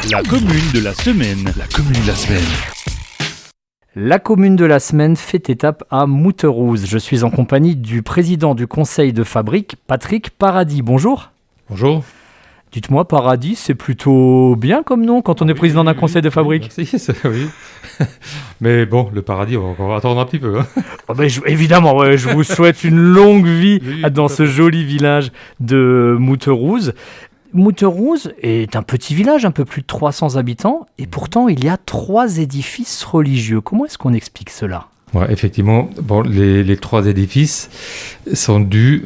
La commune de la semaine. La commune de la semaine. La commune de la semaine fait étape à Mouterouz. Je suis en compagnie du président du conseil de fabrique, Patrick Paradis. Bonjour. Bonjour. Dites-moi, Paradis, c'est plutôt bien comme nom quand on est président d'un conseil de fabrique. Oui. Mais bon, le paradis, on va attendre un petit peu. Hein. Oh ben, évidemment, ouais, je vous souhaite une longue vie dans ce joli village de Mouterouz. Mouterouz est un petit village, un peu plus de 300 habitants, et pourtant il y a 3 édifices religieux. Comment est-ce qu'on explique cela ? Ouais, effectivement, bon, les 3 édifices sont dus.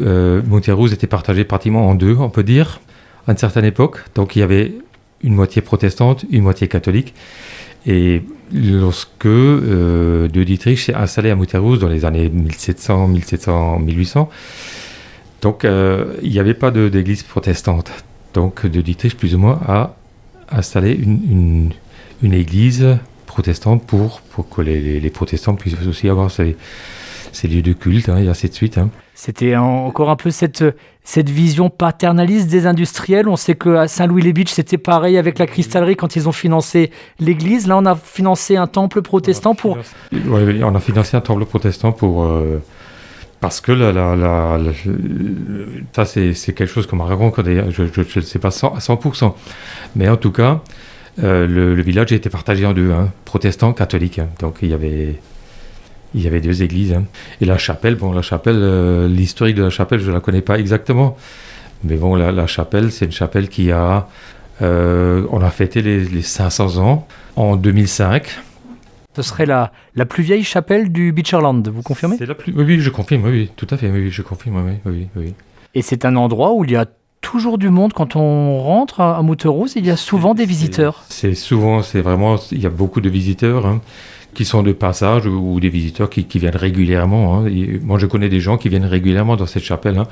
Mouterouz était partagé pratiquement en 2, on peut dire, à une certaine époque. Donc il y avait une moitié protestante, une moitié catholique. Et lorsque de Dietrich s'est installé à Mouterouz dans les années 1700, 1800, donc il n'y avait pas d'église protestante. Donc de Dietrich, plus ou moins, a installé une église protestante pour que les protestants puissent aussi avoir ces lieux de culte, et ainsi de suite. C'était encore un peu cette vision paternaliste des industriels. On sait qu'à Saint-Louis-les-Bitches, c'était pareil avec la cristallerie quand ils ont financé l'église. Là, on a financé un temple protestant pour... Oui, on a financé un temple protestant pour... parce que ça, c'est quelque chose qu'on m'a raconté. Je ne sais pas à 100%. Mais en tout cas, le village a été partagé en 2, protestant, catholique. Donc, il y avait 2 églises. Et la chapelle, l'historique de la chapelle, je ne la connais pas exactement. Mais bon, la chapelle, c'est une chapelle qui a... on a fêté les 500 ans en 2005. Ce serait la plus vieille chapelle du Beecherland, vous confirmez ? Oui, je confirme, oui, tout à fait, oui, je confirme, oui. Et c'est un endroit où il y a toujours du monde quand on rentre à Mouterouz, il y a souvent des visiteurs. Il y a beaucoup de visiteurs qui sont de passage ou des visiteurs qui viennent régulièrement. Moi, je connais des gens qui viennent régulièrement dans cette chapelle.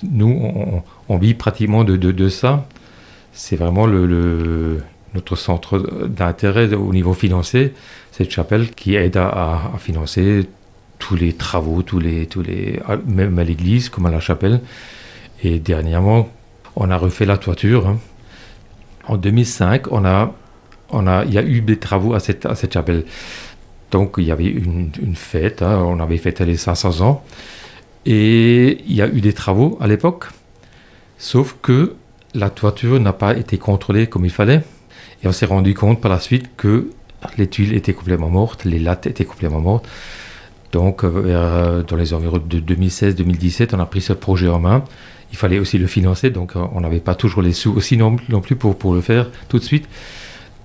Nous, on vit pratiquement de ça. C'est vraiment notre centre d'intérêt au niveau financier, cette chapelle qui aide à financer tous les travaux, même à l'église comme à la chapelle. Et dernièrement, on a refait la toiture. En 2005, il y a eu des travaux à cette chapelle. Donc il y avait une fête, on avait fêté les 500 ans. Et il y a eu des travaux à l'époque, sauf que la toiture n'a pas été contrôlée comme il fallait. Et on s'est rendu compte par la suite que les tuiles étaient complètement mortes, les lattes étaient complètement mortes. Donc, dans les environs de 2016-2017, on a pris ce projet en main. Il fallait aussi le financer, donc on n'avait pas toujours les sous aussi non plus pour le faire tout de suite.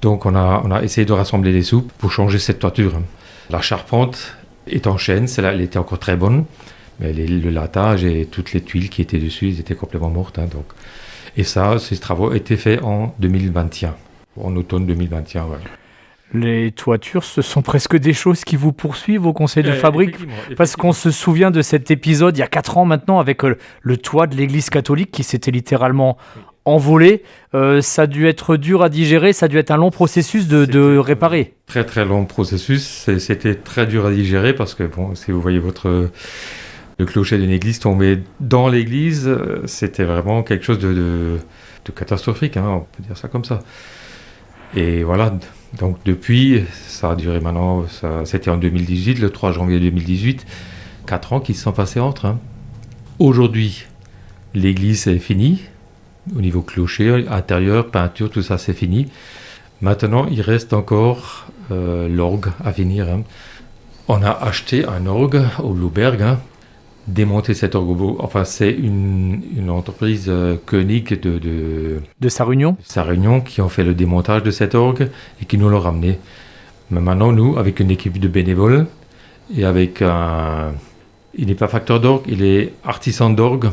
Donc, on a essayé de rassembler les sous pour changer cette toiture. La charpente est en chêne, celle-là, elle était encore très bonne, mais le lattage et toutes les tuiles qui étaient dessus, elles étaient complètement mortes. Donc. Et ça, ces travaux étaient faits en 2021. En automne 2021, ouais. Les toitures, ce sont presque des choses qui vous poursuivent au conseil de fabrique, parce qu'on se souvient de cet épisode il y a 4 ans maintenant avec le toit de l'église catholique qui s'était littéralement envolé. Ça a dû être dur à digérer, ça a dû être un long processus de réparer. Très très long processus, c'était très dur à digérer parce que si vous voyez le clocher d'une église tomber dans l'église, c'était vraiment quelque chose de catastrophique, on peut dire ça comme ça. Et voilà, donc depuis, ça a duré maintenant, c'était en 2018, le 3 janvier 2018, 4 ans qui se sont passés entre. Aujourd'hui, l'église est finie, au niveau clocher, intérieur, peinture, tout ça c'est fini. Maintenant, il reste encore l'orgue à venir. On a acheté un orgue au Louberg, démonter cet orgue. Enfin, c'est une entreprise Koenig de Sarre-Union qui ont fait le démontage de cet orgue et qui nous l'ont ramené. Mais maintenant, nous, avec une équipe de bénévoles et avec il n'est pas facteur d'orgue, il est artisan d'orgue,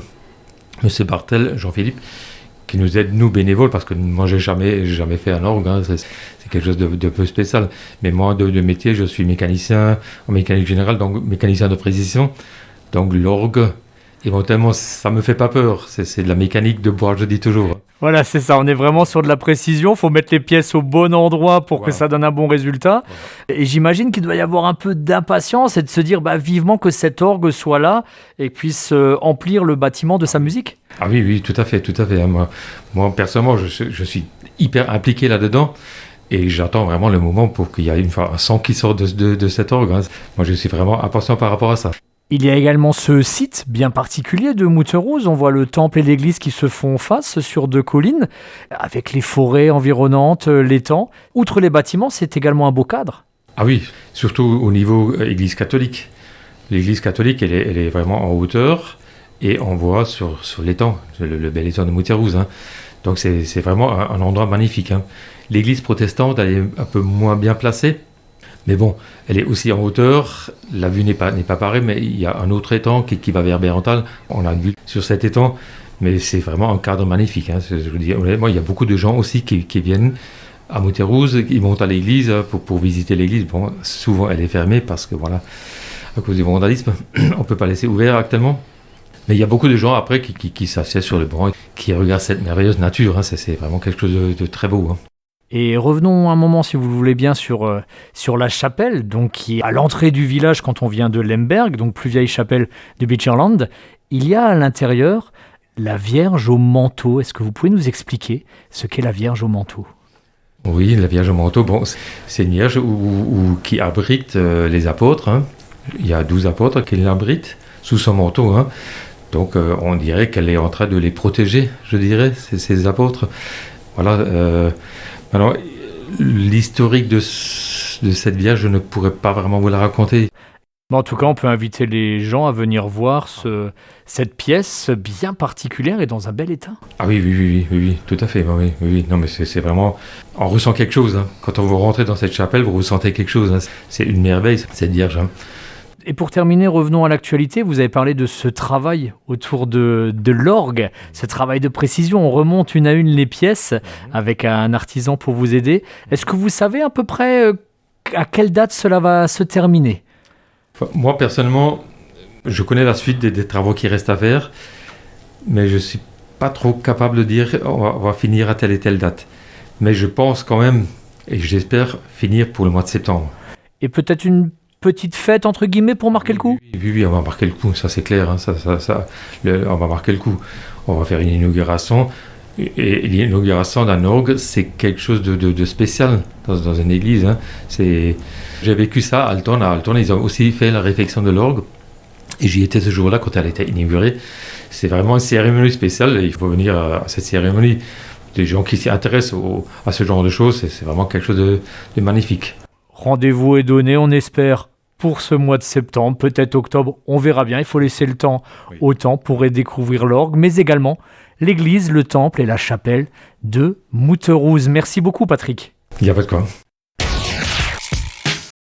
Monsieur Bartel, Jean-Philippe, qui nous aide, nous, bénévoles, parce que moi, j'ai jamais fait un orgue, c'est quelque chose de peu spécial. Mais moi, de métier, je suis mécanicien, en mécanique générale, donc mécanicien de précision. Donc l'orgue, éventuellement, ça me fait pas peur. C'est de la mécanique de bois, je dis toujours. Voilà, c'est ça. On est vraiment sur de la précision. Il faut mettre les pièces au bon endroit pour que ça donne un bon résultat. Voilà. Et j'imagine qu'il doit y avoir un peu d'impatience et de se dire vivement que cet orgue soit là et puisse emplir le bâtiment de sa musique. Ah oui, tout à fait. Moi personnellement, je suis hyper impliqué là-dedans. Et j'attends vraiment le moment pour qu'il y ait un son qui sort de cet orgue. Hein. Moi, je suis vraiment impatient par rapport à ça. Il y a également ce site bien particulier de Mouterouz. On voit le temple et l'église qui se font face sur 2 collines, avec les forêts environnantes, l'étang. Outre les bâtiments, c'est également un beau cadre. Ah oui, surtout au niveau église catholique. L'église catholique, elle est vraiment en hauteur et on voit sur l'étang, le bel étang de Mouterouz. Hein. Donc c'est vraiment un endroit magnifique. Hein. L'église protestante, elle est un peu moins bien placée. Mais bon, elle est aussi en hauteur. La vue n'est pas pareille, mais il y a un autre étang qui va vers Bérental. On a une vue sur cet étang, mais c'est vraiment un cadre magnifique. Hein. Je vous dis, honnêtement, il y a beaucoup de gens aussi qui viennent à Mouterouz, ils montent à l'église pour visiter l'église. Bon, souvent, elle est fermée parce que, voilà, à cause du vandalisme, on ne peut pas laisser ouvert actuellement. Mais il y a beaucoup de gens après qui s'assiedent sur le banc, qui regardent cette merveilleuse nature. Hein. C'est vraiment quelque chose de très beau. Hein. Et revenons un moment, si vous le voulez bien, sur la chapelle, donc qui est à l'entrée du village quand on vient de Lemberg, donc plus vieille chapelle de Beecherland. Il y a à l'intérieur la Vierge au manteau. Est-ce que vous pouvez nous expliquer ce qu'est la Vierge au manteau ? Oui, la Vierge au manteau, bon, c'est une Vierge qui abrite les apôtres. Hein. Il y a 12 apôtres qui l'abritent sous son manteau. Hein. Donc on dirait qu'elle est en train de les protéger, je dirais, ces apôtres. Voilà. Alors, l'historique de cette Vierge, je ne pourrais pas vraiment vous la raconter. En tout cas, on peut inviter les gens à venir voir cette pièce bien particulière et dans un bel état. Ah oui, tout à fait. Oui. Non, mais c'est vraiment... On ressent quelque chose. Hein. Quand on va rentrer dans cette chapelle, vous ressentez quelque chose. Hein. C'est une merveille, cette Vierge. Hein. Et pour terminer, revenons à l'actualité. Vous avez parlé de ce travail autour de l'orgue, ce travail de précision. On remonte une à une les pièces avec un artisan pour vous aider. Est-ce que vous savez à peu près à quelle date cela va se terminer ? Enfin, moi, personnellement, je connais la suite des travaux qui restent à faire, mais je ne suis pas trop capable de dire on va finir à telle et telle date. Mais je pense quand même, et j'espère finir pour le mois de septembre. Et peut-être une petite fête, entre guillemets, pour marquer le coup ? Oui, on va marquer le coup, ça c'est clair. Hein, on va marquer le coup. On va faire une inauguration. Et l'inauguration d'un orgue, c'est quelque chose de spécial dans une église. Hein. J'ai vécu ça à Alton. À Alton, ils ont aussi fait la réfection de l'orgue. Et j'y étais ce jour-là quand elle a été inaugurée. C'est vraiment une cérémonie spéciale. Il faut venir à cette cérémonie. Des gens qui s'y intéressent à ce genre de choses, c'est vraiment quelque chose de magnifique. Rendez-vous est donné, on espère, pour ce mois de septembre, peut-être octobre, on verra bien. Il faut laisser le temps au temps pour découvrir l'orgue, mais également l'église, le temple et la chapelle de Mouterouz. Merci beaucoup, Patrick. Il n'y a pas de quoi.